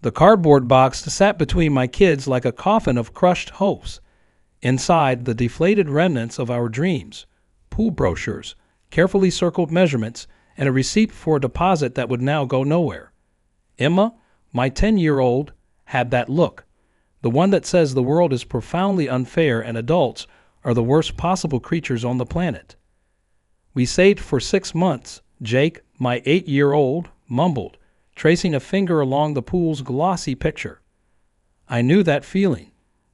The cardboard box sat between my kids like a coffin of crushed hopes. Inside, the deflated remnants of our dreams, pool brochures, carefully circled measurements, and a receipt for a deposit that would now go nowhere. Emma, my 10-year-old, had that look, the one that says the world is profoundly unfair and adults are the worst possible creatures on the planet. We saved for 6 months, Jake, my 8-year-old, mumbled, tracing a finger along the pool's glossy picture. I knew that feeling,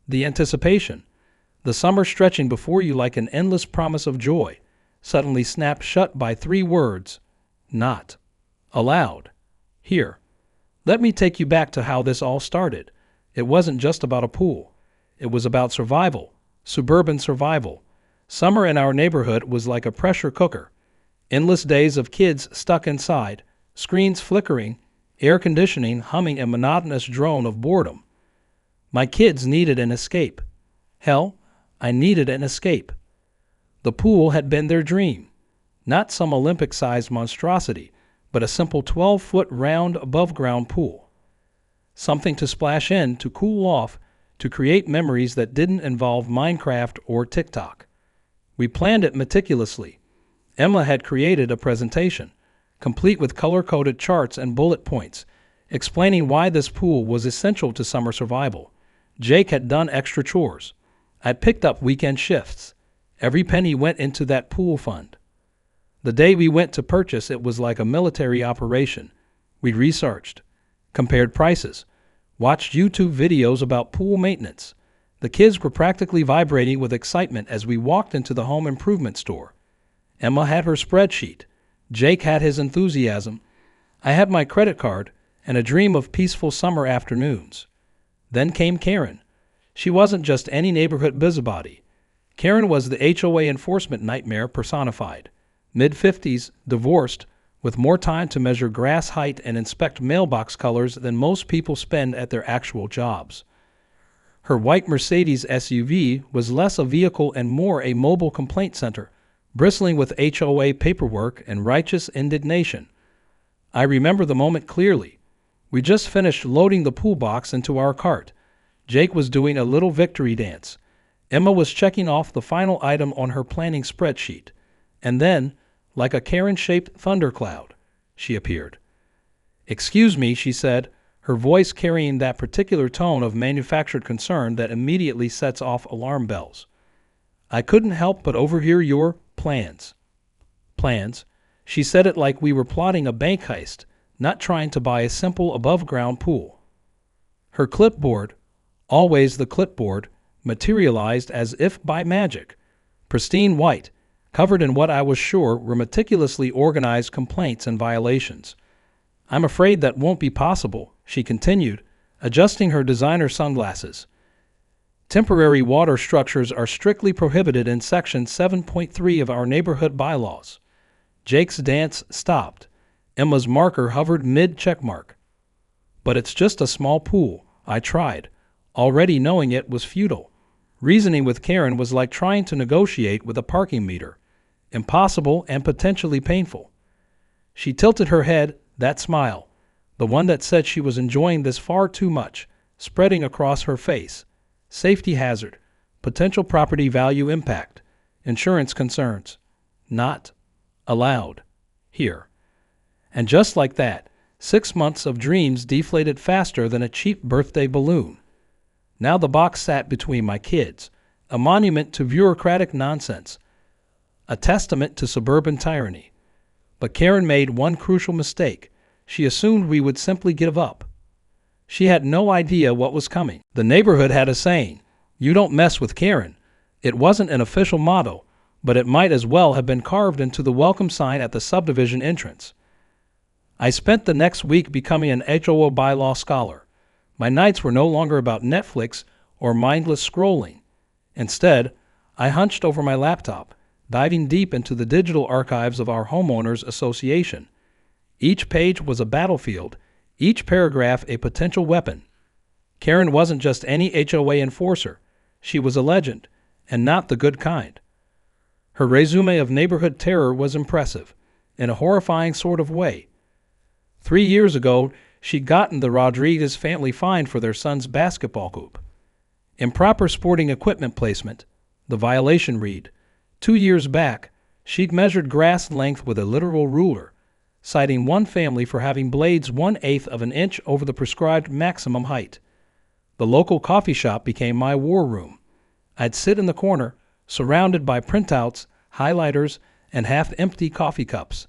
the anticipation, the summer stretching before you like an endless promise of joy, suddenly snapped shut by 3 words, not allowed. Here, let me take you back to how this all started. It wasn't just about a pool. It was about survival, suburban survival. Summer in our neighborhood was like a pressure cooker. Endless days of kids stuck inside, screens flickering, air conditioning humming a monotonous drone of boredom. My kids needed an escape. Hell, I needed an escape. The pool had been their dream. Not some Olympic-sized monstrosity, but a simple 12-foot round above-ground pool. Something to splash in, to cool off, to create memories that didn't involve Minecraft or TikTok. We planned it meticulously. Emma had created a presentation, complete with color-coded charts and bullet points, explaining why this pool was essential to summer survival. Jake had done extra chores. I picked up weekend shifts. Every penny went into that pool fund. The day we went to purchase, it was like a military operation. We researched, compared prices, watched YouTube videos about pool maintenance. The kids were practically vibrating with excitement as we walked into the home improvement store. Emma had her spreadsheet. Jake had his enthusiasm. I had my credit card and a dream of peaceful summer afternoons. Then came Karen. She wasn't just any neighborhood busybody. Karen was the HOA enforcement nightmare personified. Mid-50s, divorced, with more time to measure grass height and inspect mailbox colors than most people spend at their actual jobs. Her white Mercedes SUV was less a vehicle and more a mobile complaint center, bristling with HOA paperwork and righteous indignation. I remember the moment clearly. We just finished loading the pool box into our cart. Jake was doing a little victory dance. Emma was checking off the final item on her planning spreadsheet. And then, like a Karen-shaped thundercloud, she appeared. "Excuse me," she said, her voice carrying that particular tone of manufactured concern that immediately sets off alarm bells. "I couldn't help but overhear your plans." Plans? She said it like we were plotting a bank heist, not trying to buy a simple above-ground pool. Her clipboard, always the clipboard, materialized as if by magic, pristine white, covered in what I was sure were meticulously organized complaints and violations. "I'm afraid that won't be possible," she continued, adjusting her designer sunglasses. "Temporary water structures are strictly prohibited in Section 7.3 of our neighborhood bylaws." Jake's dance stopped. Emma's marker hovered mid-checkmark. "But it's just a small pool," I tried, already knowing it was futile. Reasoning with Karen was like trying to negotiate with a parking meter. Impossible and potentially painful. She tilted her head, that smile, the one that said she was enjoying this far too much, spreading across her face. Safety hazard, potential property value impact, insurance concerns. Not allowed. Here. And just like that, 6 months of dreams deflated faster than a cheap birthday balloon. Now the box sat between my kids, a monument to bureaucratic nonsense, a testament to suburban tyranny. But Karen made one crucial mistake. She assumed we would simply give up. She had no idea what was coming. The neighborhood had a saying, "You don't mess with Karen." It wasn't an official motto, but it might as well have been carved into the welcome sign at the subdivision entrance. I spent the next week becoming an HOA bylaw scholar. My nights were no longer about Netflix or mindless scrolling. Instead, I hunched over my laptop, diving deep into the digital archives of our homeowners association. Each page was a battlefield, each paragraph a potential weapon. Karen wasn't just any HOA enforcer. She was a legend, and not the good kind. Her resume of neighborhood terror was impressive, in a horrifying sort of way. 3 years ago, she'd gotten the Rodriguez family fined for their son's basketball hoop. Improper sporting equipment placement. The violation read, 2 years back, she'd measured grass length with a literal ruler, citing one family for having blades 1/8 of an inch over the prescribed maximum height. The local coffee shop became my war room. I'd sit in the corner, surrounded by printouts, highlighters, and half-empty coffee cups.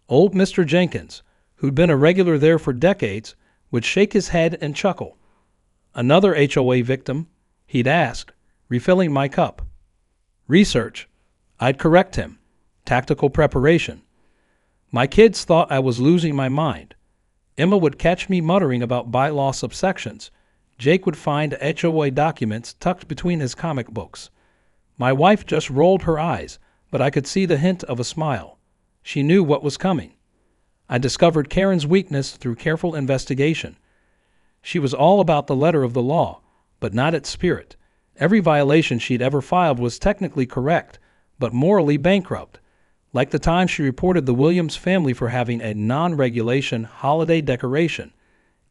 Old Mr. Jenkins, who'd been a regular there for decades, would shake his head and chuckle. Another HOA victim, he'd ask, refilling my cup. Research. I'd correct him. Tactical preparation. My kids thought I was losing my mind. Emma would catch me muttering about bylaw subsections. Jake would find HOA documents tucked between his comic books. My wife just rolled her eyes, but I could see the hint of a smile. She knew what was coming. I discovered Karen's weakness through careful investigation. She was all about the letter of the law, but not its spirit. Every violation she'd ever filed was technically correct, but morally bankrupt. Like the time she reported the Williams family for having a non-regulation holiday decoration,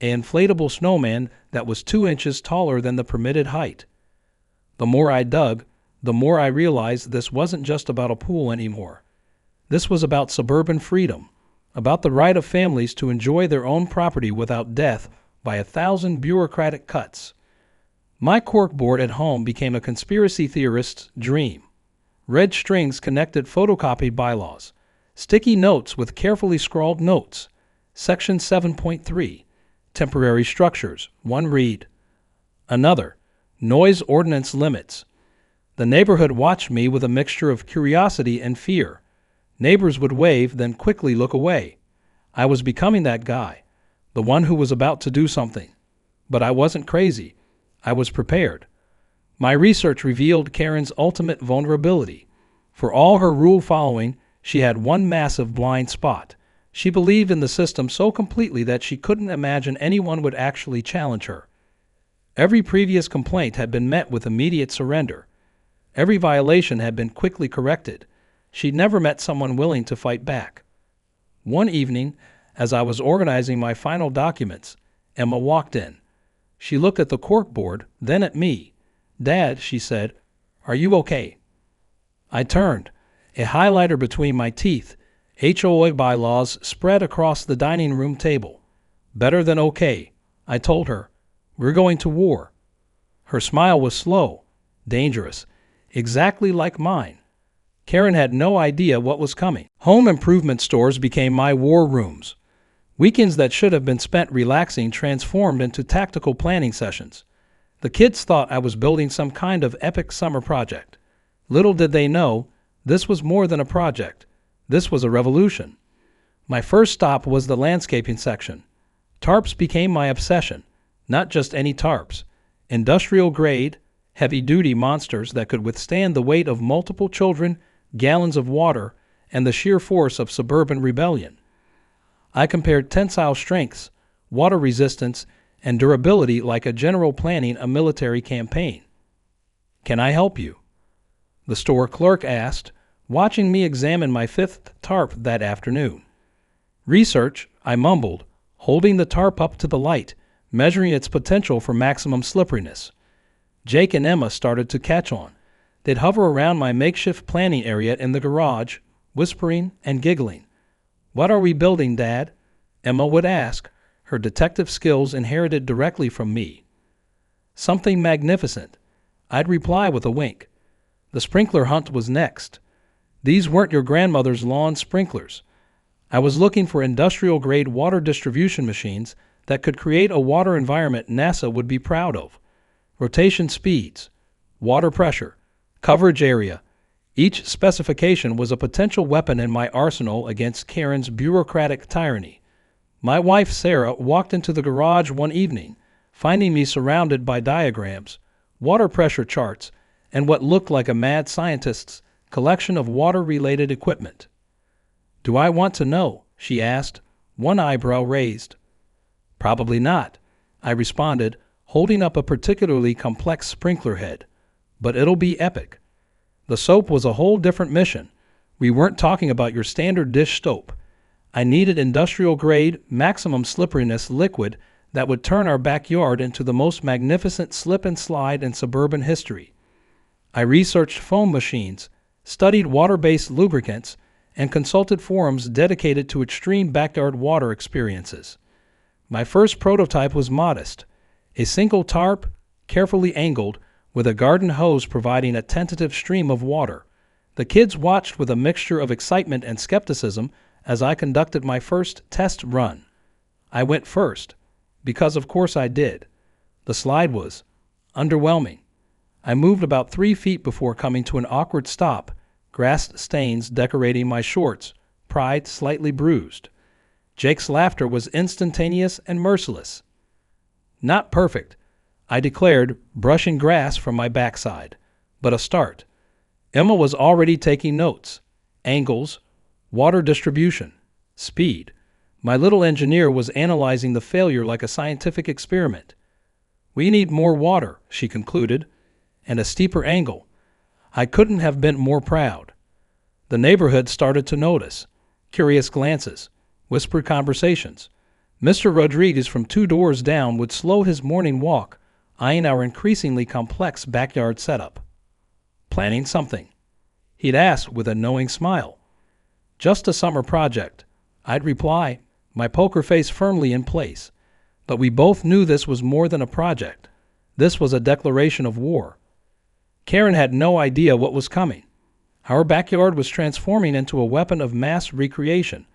an inflatable snowman that was 2 inches taller than the permitted height. The more I dug, the more I realized this wasn't just about a pool anymore. This was about suburban freedom, about the right of families to enjoy their own property without death by 1,000 bureaucratic cuts. My corkboard at home became a conspiracy theorist's dream. Red strings connected photocopied bylaws. Sticky notes with carefully scrawled notes. Section 7.3. Temporary structures. One read. Another. Noise ordinance limits. The neighborhood watched me with a mixture of curiosity and fear. Neighbors would wave, then quickly look away. I was becoming that guy, the one who was about to do something. But I wasn't crazy. I was prepared. My research revealed Karen's ultimate vulnerability. For all her rule following, she had one massive blind spot. She believed in the system so completely that she couldn't imagine anyone would actually challenge her. Every previous complaint had been met with immediate surrender. Every violation had been quickly corrected. She'd never met someone willing to fight back. One evening, as I was organizing my final documents, Emma walked in. She looked at the corkboard, then at me. "Dad," she said, "are you okay?" I turned, a highlighter between my teeth. HOA bylaws spread across the dining room table. "Better than okay," I told her. "We're going to war." Her smile was slow, dangerous, exactly like mine. Karen had no idea what was coming. Home improvement stores became my war rooms. Weekends that should have been spent relaxing transformed into tactical planning sessions. The kids thought I was building some kind of epic summer project. Little did they know, this was more than a project. This was a revolution. My first stop was the landscaping section. Tarps became my obsession. Not just any tarps. Industrial-grade, heavy-duty monsters that could withstand the weight of multiple children, gallons of water, and the sheer force of suburban rebellion. I compared tensile strengths, water resistance, and durability like a general planning a military campaign. "Can I help you?" the store clerk asked, watching me examine my 5th tarp that afternoon. "Research," I mumbled, holding the tarp up to the light, measuring its potential for maximum slipperiness. Jake and Emma started to catch on. They'd hover around my makeshift planning area in the garage, whispering and giggling. "What are we building, Dad?" Emma would ask, her detective skills inherited directly from me. "Something magnificent," I'd reply with a wink. The sprinkler hunt was next. These weren't your grandmother's lawn sprinklers. I was looking for industrial-grade water distribution machines that could create a water environment NASA would be proud of. Rotation speeds, water pressure, coverage area. Each specification was a potential weapon in my arsenal against Karen's bureaucratic tyranny. My wife, Sarah, walked into the garage one evening, finding me surrounded by diagrams, water pressure charts, and what looked like a mad scientist's collection of water-related equipment. "Do I want to know?" she asked, one eyebrow raised. "Probably not," I responded, holding up a particularly complex sprinkler head. "But it'll be epic." The soap was a whole different mission. We weren't talking about your standard dish soap. I needed industrial-grade, maximum slipperiness liquid that would turn our backyard into the most magnificent slip and slide in suburban history. I researched foam machines, studied water-based lubricants, and consulted forums dedicated to extreme backyard water experiences. My first prototype was modest, a single tarp, carefully angled, with a garden hose providing a tentative stream of water. The kids watched with a mixture of excitement and skepticism as I conducted my first test run. I went first, because of course I did. The slide was underwhelming. I moved about 3 feet before coming to an awkward stop, grass stains decorating my shorts, pride slightly bruised. Jake's laughter was instantaneous and merciless. Not perfect, I declared, brushing grass from my backside, but a start. Emma was already taking notes. Angles, water distribution, speed. My little engineer was analyzing the failure like a scientific experiment. We need more water, she concluded, and a steeper angle. I couldn't have been more proud. The neighborhood started to notice. Curious glances, whispered conversations. Mr. Rodriguez from 2 doors down would slow his morning walk, eyeing our increasingly complex backyard setup. Planning something? He'd ask with a knowing smile. Just a summer project, I'd reply, my poker face firmly in place. But we both knew this was more than a project. This was a declaration of war. Karen had no idea what was coming. Our backyard was transforming into a weapon of mass recreation,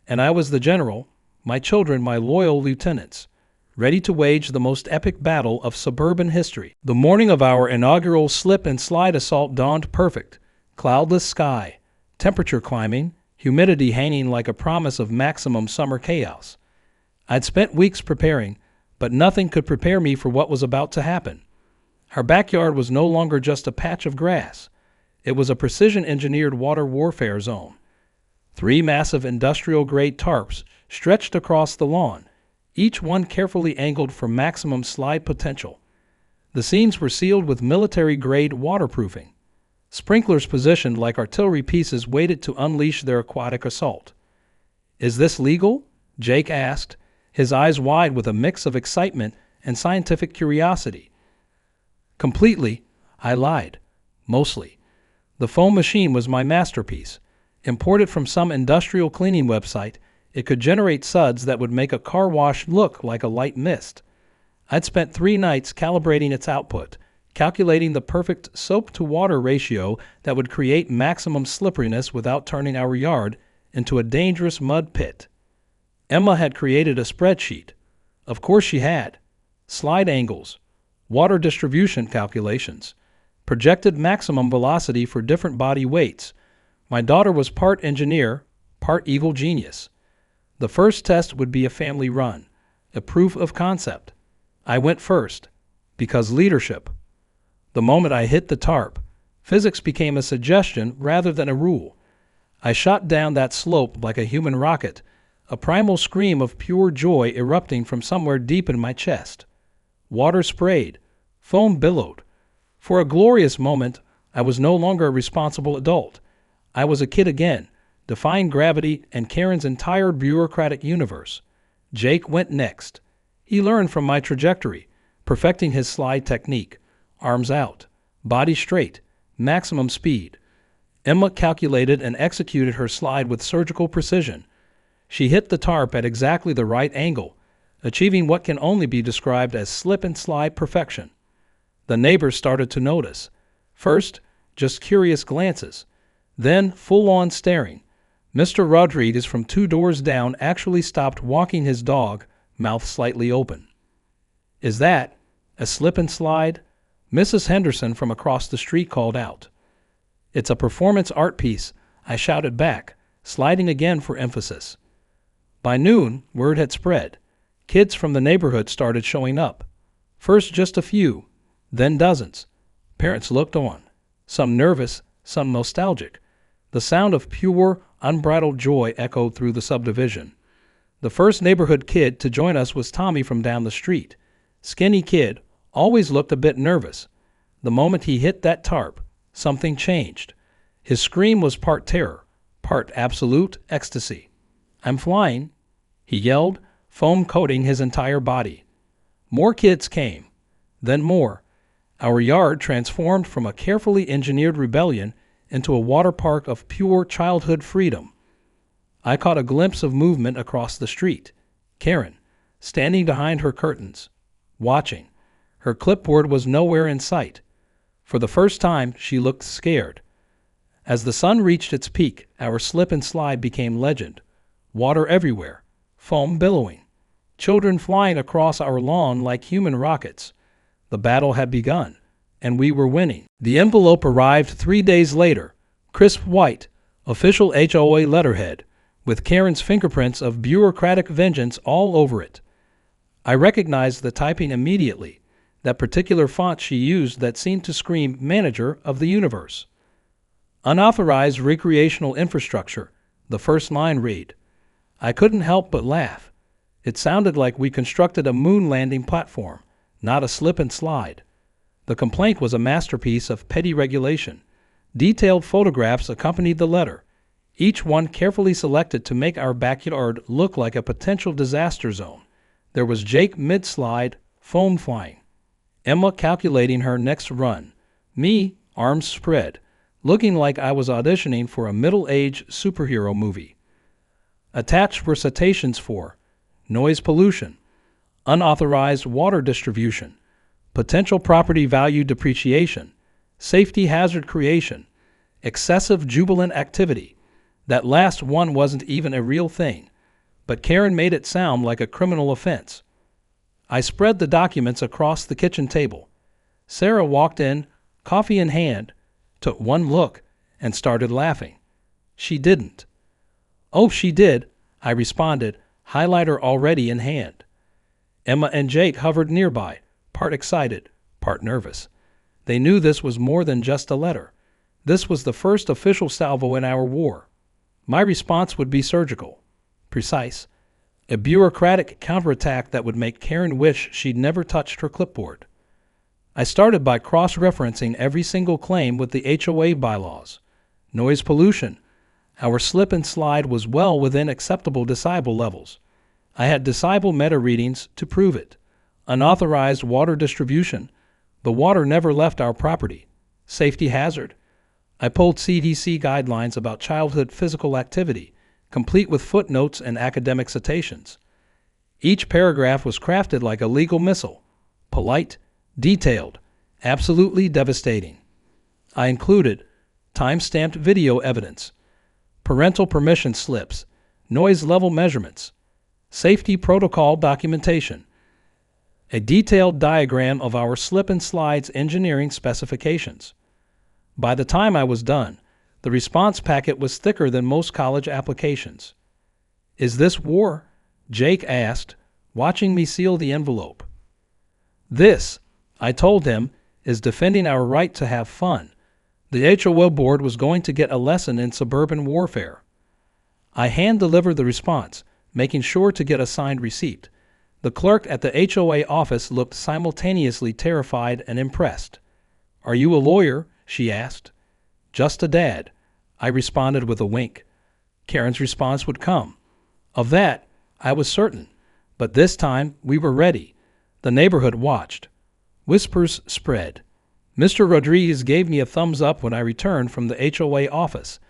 and I was the general, my children my loyal lieutenants, ready to wage the most epic battle of suburban history. The morning of our inaugural slip and slide assault dawned perfect. Cloudless sky, temperature climbing, humidity hanging like a promise of maximum summer chaos. I'd spent weeks preparing, but nothing could prepare me for what was about to happen. Our backyard was no longer just a patch of grass. It was a precision-engineered water warfare zone. 3 massive industrial-grade tarps stretched across the lawn, each one carefully angled for maximum slide potential. The seams were sealed with military-grade waterproofing. Sprinklers positioned like artillery pieces waited to unleash their aquatic assault. "Is this legal?" Jake asked, his eyes wide with a mix of excitement and scientific curiosity. Completely, I lied. Mostly. The foam machine was my masterpiece. Imported from some industrial cleaning website, it could generate suds that would make a car wash look like a light mist. I'd spent 3 nights calibrating its output, calculating the perfect soap-to-water ratio that would create maximum slipperiness without turning our yard into a dangerous mud pit. Emma had created a spreadsheet. Of course she had. Slide angles, water distribution calculations, projected maximum velocity for different body weights. My daughter was part engineer, part evil genius. The first test would be a family run, a proof of concept. I went first, because leadership. The moment I hit the tarp, physics became a suggestion rather than a rule. I shot down that slope like a human rocket, a primal scream of pure joy erupting from somewhere deep in my chest. Water sprayed, foam billowed. For a glorious moment, I was no longer a responsible adult. I was a kid again, defying gravity and Karen's entire bureaucratic universe. Jake went next. He learned from my trajectory, perfecting his slide technique. Arms out, body straight, maximum speed. Emma calculated and executed her slide with surgical precision. She hit the tarp at exactly the right angle, achieving what can only be described as slip and slide perfection. The neighbors started to notice. First, just curious glances. Then, full-on staring. Mr. Rodriguez from 2 doors down actually stopped walking his dog, mouth slightly open. "Is that a slip and slide?" Mrs. Henderson from across the street called out. "It's a performance art piece," I shouted back, sliding again for emphasis. By noon, word had spread. Kids from the neighborhood started showing up. First just a few, then dozens. Parents looked on, some nervous, some nostalgic. The sound of pure, unbridled joy echoed through the subdivision. The first neighborhood kid to join us was Tommy from down the street. Skinny kid, always looked a bit nervous. The moment he hit that tarp, something changed. His scream was part terror, part absolute ecstasy. I'm flying, he yelled, foam coating his entire body. More kids came, then more. Our yard transformed from a carefully engineered rebellion into a water park of pure childhood freedom. I caught a glimpse of movement across the street. Karen, standing behind her curtains, watching. Her clipboard was nowhere in sight. For the first time, she looked scared. As the sun reached its peak, our slip and slide became legend. Water everywhere, foam billowing, children flying across our lawn like human rockets. The battle had begun, and we were winning. The envelope arrived 3 days later, crisp white, official HOA letterhead, with Karen's fingerprints of bureaucratic vengeance all over it. I recognized the typing immediately, that particular font she used that seemed to scream manager of the universe. Unauthorized recreational infrastructure, the first line read. I couldn't help but laugh. It sounded like we constructed a moon landing platform, not a slip and slide. The complaint was a masterpiece of petty regulation. Detailed photographs accompanied the letter, each one carefully selected to make our backyard look like a potential disaster zone. There was Jake mid-slide, foam flying. Emma calculating her next run. Me, arms spread, looking like I was auditioning for a middle-aged superhero movie. Attached were citations for noise pollution, unauthorized water distribution, potential property value depreciation, safety hazard creation, excessive jubilant activity. That last one wasn't even a real thing, but Karen made it sound like a criminal offense. I spread the documents across the kitchen table. Sarah walked in, coffee in hand, took one look, and started laughing. She didn't. Oh, she did, I responded, highlighter already in hand. Emma and Jake hovered nearby, part excited, part nervous. They knew this was more than just a letter. This was the first official salvo in our war. My response would be surgical, precise, a bureaucratic counterattack that would make Karen wish she'd never touched her clipboard. I started by cross-referencing every single claim with the HOA bylaws. Noise pollution. Our slip and slide was well within acceptable decibel levels. I had decibel meta readings to prove it. Unauthorized water distribution. The water never left our property. Safety hazard. I pulled CDC guidelines about childhood physical activity, complete with footnotes and academic citations. Each paragraph was crafted like a legal missile. Polite, detailed, absolutely devastating. I included time-stamped video evidence, parental permission slips, noise level measurements, safety protocol documentation, a detailed diagram of our slip and slides engineering specifications. By the time I was done, the response packet was thicker than most college applications. Is this war? Jake asked, watching me seal the envelope. This, I told him, is defending our right to have fun. The HOA board was going to get a lesson in suburban warfare. I hand-delivered the response, making sure to get a signed receipt. The clerk at the HOA office looked simultaneously terrified and impressed. Are you a lawyer? She asked. Just a dad, I responded with a wink. Karen's response would come. Of that, I was certain, but this time we were ready. The neighborhood watched. Whispers spread. Mr. Rodriguez gave me a thumbs up when I returned from the HOA office.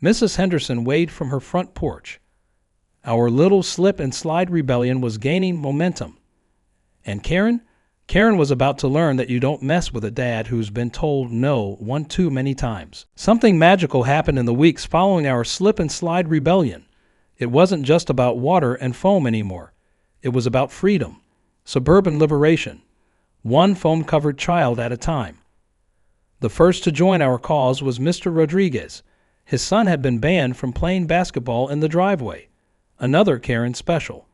Mrs. Henderson waved from her front porch. Our little slip and slide rebellion was gaining momentum. And Karen? Karen was about to learn that you don't mess with a dad who's been told no one too many times. Something magical happened in the weeks following our slip and slide rebellion. It wasn't just about water and foam anymore. It was about freedom, suburban liberation, one foam-covered child at a time. The first to join our cause was Mr. Rodriguez. His son had been banned from playing basketball in the driveway, another Karen special.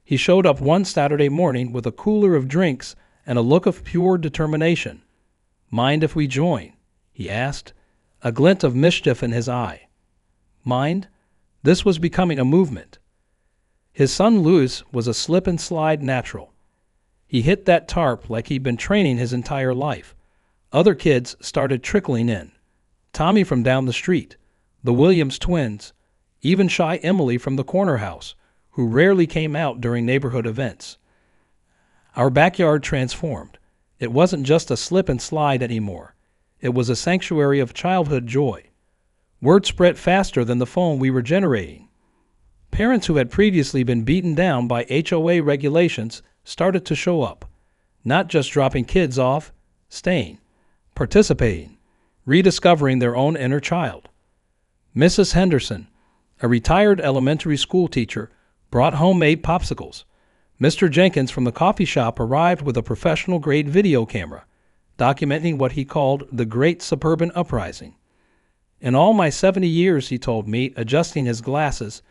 He showed up one Saturday morning with a cooler of drinks and a look of pure determination. Mind if we join? He asked, a glint of mischief in his eye. Mind? This was becoming a movement. His son Louis was a slip and slide natural. He hit that tarp like he'd been training his entire life. Other kids started trickling in. Tommy from down the street, the Williams twins, even shy Emily from the corner house, who rarely came out during neighborhood events. Our backyard transformed. It wasn't just a slip and slide anymore. It was a sanctuary of childhood joy. Word spread faster than the foam we were generating. Parents who had previously been beaten down by HOA regulations started to show up, not just dropping kids off, staying, participating, rediscovering their own inner child. Mrs. Henderson, a retired elementary school teacher, brought homemade popsicles. Mr. Jenkins from the coffee shop arrived with a professional-grade video camera, documenting what he called the Great Suburban Uprising. In all my 70 years, he told me, adjusting his glasses,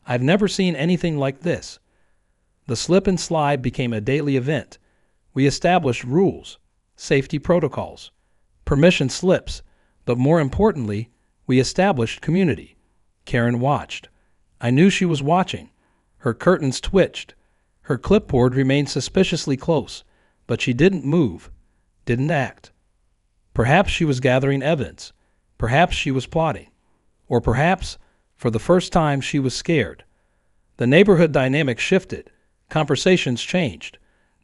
I've never seen anything like this. The slip and slide became a daily event. We established rules, safety protocols, permission slips, but more importantly, we established community. Karen watched. I knew she was watching. Her curtains twitched. Her clipboard remained suspiciously close, but she didn't move, didn't act. Perhaps she was gathering evidence. Perhaps she was plotting. Or perhaps, for the first time, she was scared. The neighborhood dynamic shifted. Conversations changed.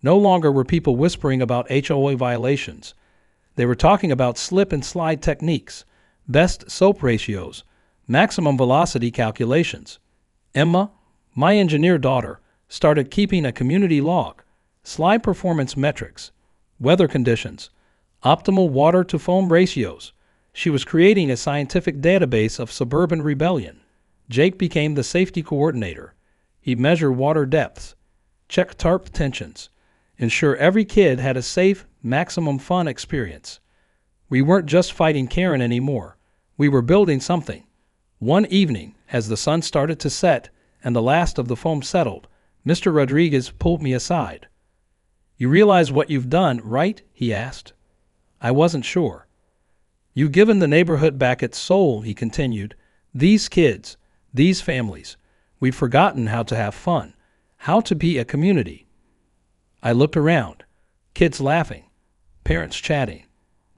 No longer were people whispering about HOA violations. They were talking about slip and slide techniques, best soap ratios, maximum velocity calculations. Emma, my engineer daughter, started keeping a community log, slide performance metrics, weather conditions, optimal water to foam ratios. She was creating a scientific database of suburban rebellion. Jake became the safety coordinator. He'd measure water depths, check tarp tensions, ensure every kid had a safe, maximum fun experience. We weren't just fighting Karen anymore. We were building something. One evening, as the sun started to set and the last of the foam settled, Mr. Rodriguez pulled me aside. You realize what you've done, right? He asked. I wasn't sure. You've given the neighborhood back its soul, he continued. These kids, these families, we've forgotten how to have fun, how to be a community. I looked around, kids laughing, parents chatting,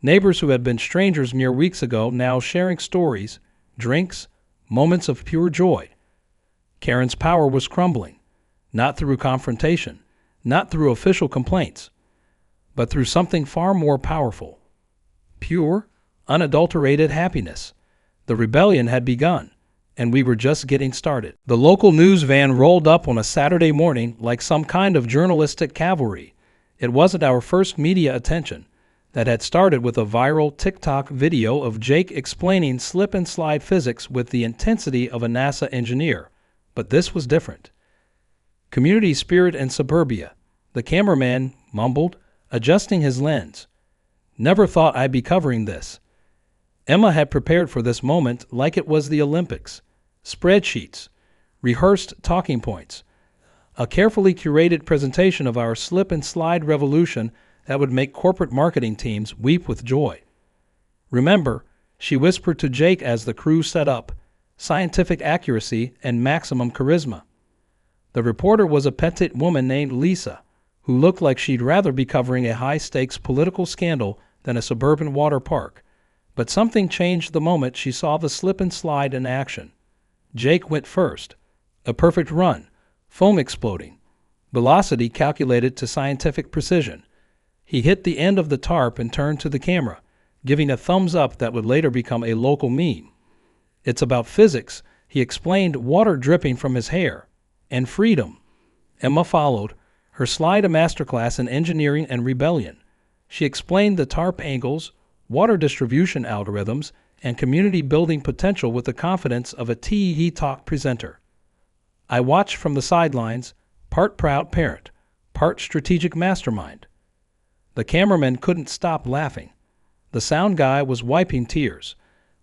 neighbors who had been strangers mere weeks ago now sharing stories, drinks, moments of pure joy. Karen's power was crumbling, not through confrontation, not through official complaints, but through something far more powerful. Pure, unadulterated happiness. The rebellion had begun, and we were just getting started. The local news van rolled up on a Saturday morning like some kind of journalistic cavalry. It wasn't our first media attention. That had started with a viral TikTok video of Jake explaining slip and slide physics with the intensity of a NASA engineer. But this was different. Community spirit in suburbia. The cameraman mumbled, adjusting his lens. Never thought I'd be covering this. Emma had prepared for this moment like it was the Olympics. Spreadsheets, rehearsed talking points, a carefully curated presentation of our slip and slide revolution that would make corporate marketing teams weep with joy. Remember, she whispered to Jake as the crew set up, scientific accuracy and maximum charisma. The reporter was a petite woman named Lisa, who looked like she'd rather be covering a high-stakes political scandal than a suburban water park. But something changed the moment she saw the slip and slide in action. Jake went first. A perfect run, foam exploding, velocity calculated to scientific precision. He hit the end of the tarp and turned to the camera, giving a thumbs up that would later become a local meme. It's about physics, he explained, water dripping from his hair. And freedom. Emma followed, her slide a masterclass in engineering and rebellion. She explained the tarp angles, water distribution algorithms, and community building potential with the confidence of a TED Talk presenter. I watched from the sidelines, part proud parent, part strategic mastermind. The cameraman couldn't stop laughing. The sound guy was wiping tears.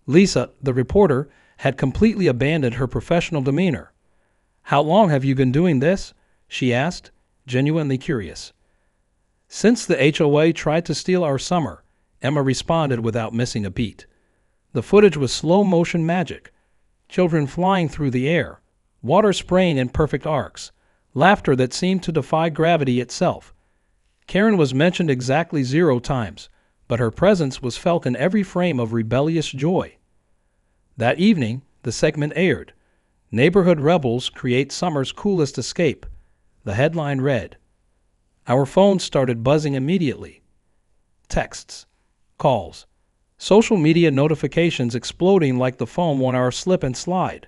Lisa, the reporter, had completely abandoned her professional demeanor. How long have you been doing this? She asked, genuinely curious. Since the HOA tried to steal our summer, Emma responded without missing a beat. The footage was slow-motion magic. Children flying through the air, water spraying in perfect arcs, laughter that seemed to defy gravity itself. Karen was mentioned exactly 0 times, but her presence was felt in every frame of rebellious joy. That evening, the segment aired. Neighborhood rebels create summer's coolest escape. The headline read. Our phones started buzzing immediately. Texts, calls, social media notifications exploding like the foam on our slip and slide.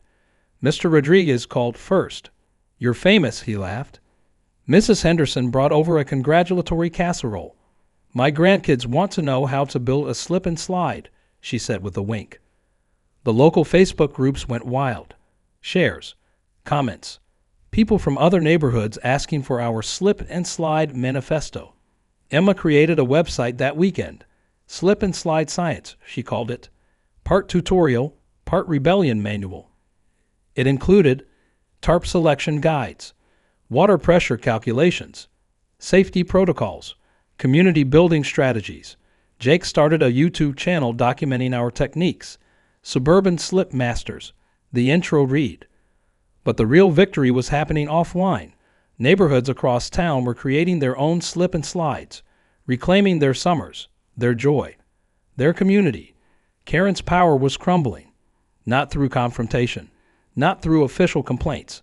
Mr. Rodriguez called first. You're famous, he laughed. Mrs. Henderson brought over a congratulatory casserole. My grandkids want to know how to build a slip and slide, she said with a wink. The local Facebook groups went wild. Shares, comments, people from other neighborhoods asking for our slip and slide manifesto. Emma created a website that weekend. Slip and Slide Science, she called it. Part tutorial, part rebellion manual. It included tarp selection guides, water pressure calculations, safety protocols, community building strategies. Jake started a YouTube channel documenting our techniques. Suburban Slip Masters, the intro read. But the real victory was happening offline. Neighborhoods across town were creating their own slip and slides, reclaiming their summers, their joy, their community. Karen's power was crumbling, not through confrontation, not through official complaints,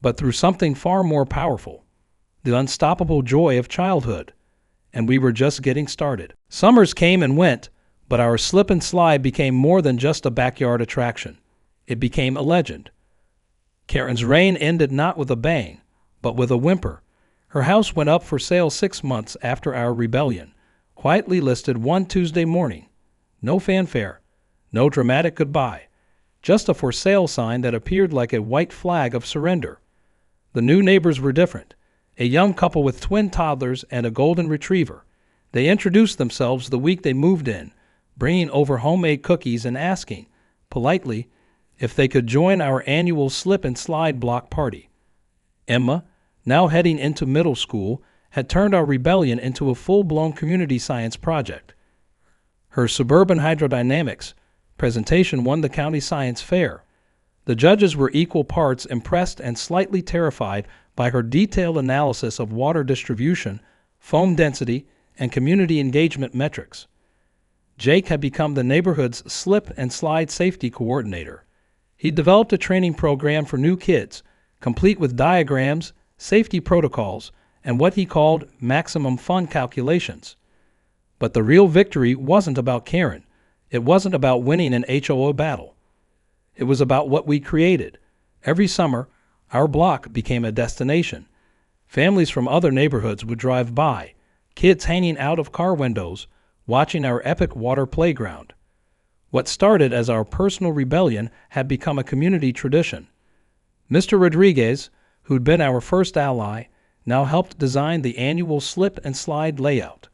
but through something far more powerful, the unstoppable joy of childhood. And we were just getting started. Summers came and went, but our slip and slide became more than just a backyard attraction. It became a legend. Karen's reign ended not with a bang, but with a whimper. Her house went up for sale 6 months after our rebellion, quietly listed one Tuesday morning. No fanfare, no dramatic goodbye, just a for sale sign that appeared like a white flag of surrender. The new neighbors were different. A young couple with twin toddlers and a golden retriever. They introduced themselves the week they moved in, bringing over homemade cookies and asking, politely, if they could join our annual slip and slide block party. Emma, now heading into middle school, had turned our rebellion into a full-blown community science project. Her suburban hydrodynamics presentation won the county science fair. The judges were equal parts impressed and slightly terrified by her detailed analysis of water distribution, foam density, and community engagement metrics. Jake had become the neighborhood's slip and slide safety coordinator. He developed a training program for new kids, complete with diagrams, safety protocols, and what he called maximum fun calculations. But the real victory wasn't about Karen. It wasn't about winning an HOA battle. It was about what we created. Every summer, our block became a destination. Families from other neighborhoods would drive by, kids hanging out of car windows, watching our epic water playground. What started as our personal rebellion had become a community tradition. Mr. Rodriguez, who'd been our first ally, now helped design the annual slip and slide layout.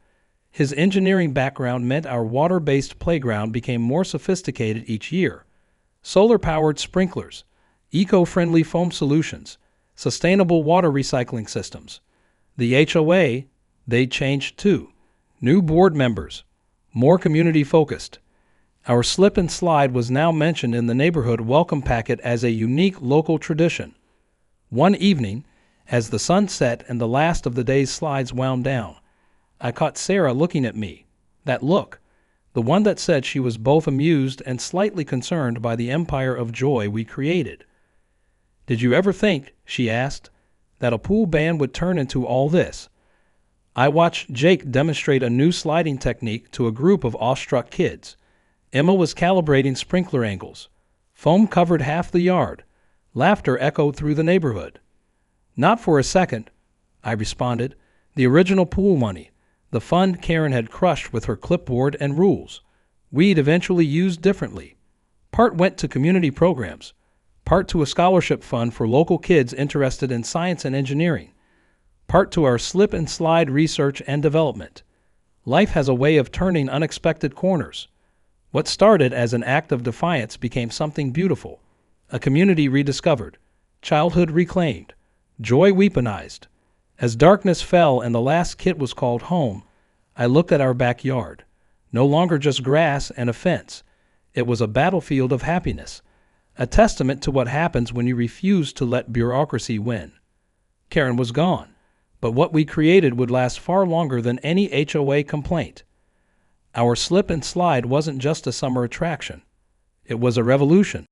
His engineering background meant our water-based playground became more sophisticated each year. Solar-powered sprinklers, eco-friendly foam solutions, sustainable water recycling systems. The HOA, they changed too. New board members, more community-focused. Our slip and slide was now mentioned in the neighborhood welcome packet as a unique local tradition. One evening, as the sun set and the last of the day's slides wound down, I caught Sarah looking at me. That look, the one that said she was both amused and slightly concerned by the empire of joy we created. Did you ever think, she asked, that a pool band would turn into all this? I watched Jake demonstrate a new sliding technique to a group of awestruck kids. Emma was calibrating sprinkler angles. Foam covered half the yard. Laughter echoed through the neighborhood. Not for a second, I responded. The original pool money, the fund Karen had crushed with her clipboard and rules, we'd eventually used differently. Part went to community programs, part to a scholarship fund for local kids interested in science and engineering, part to our slip and slide research and development. Life has a way of turning unexpected corners. What started as an act of defiance became something beautiful, a community rediscovered, childhood reclaimed, joy weaponized. As darkness fell and the last kit was called home, I looked at our backyard. No longer just grass and a fence. It was a battlefield of happiness, a testament to what happens when you refuse to let bureaucracy win. Karen was gone, but what we created would last far longer than any HOA complaint. Our slip and slide wasn't just a summer attraction. It was a revolution.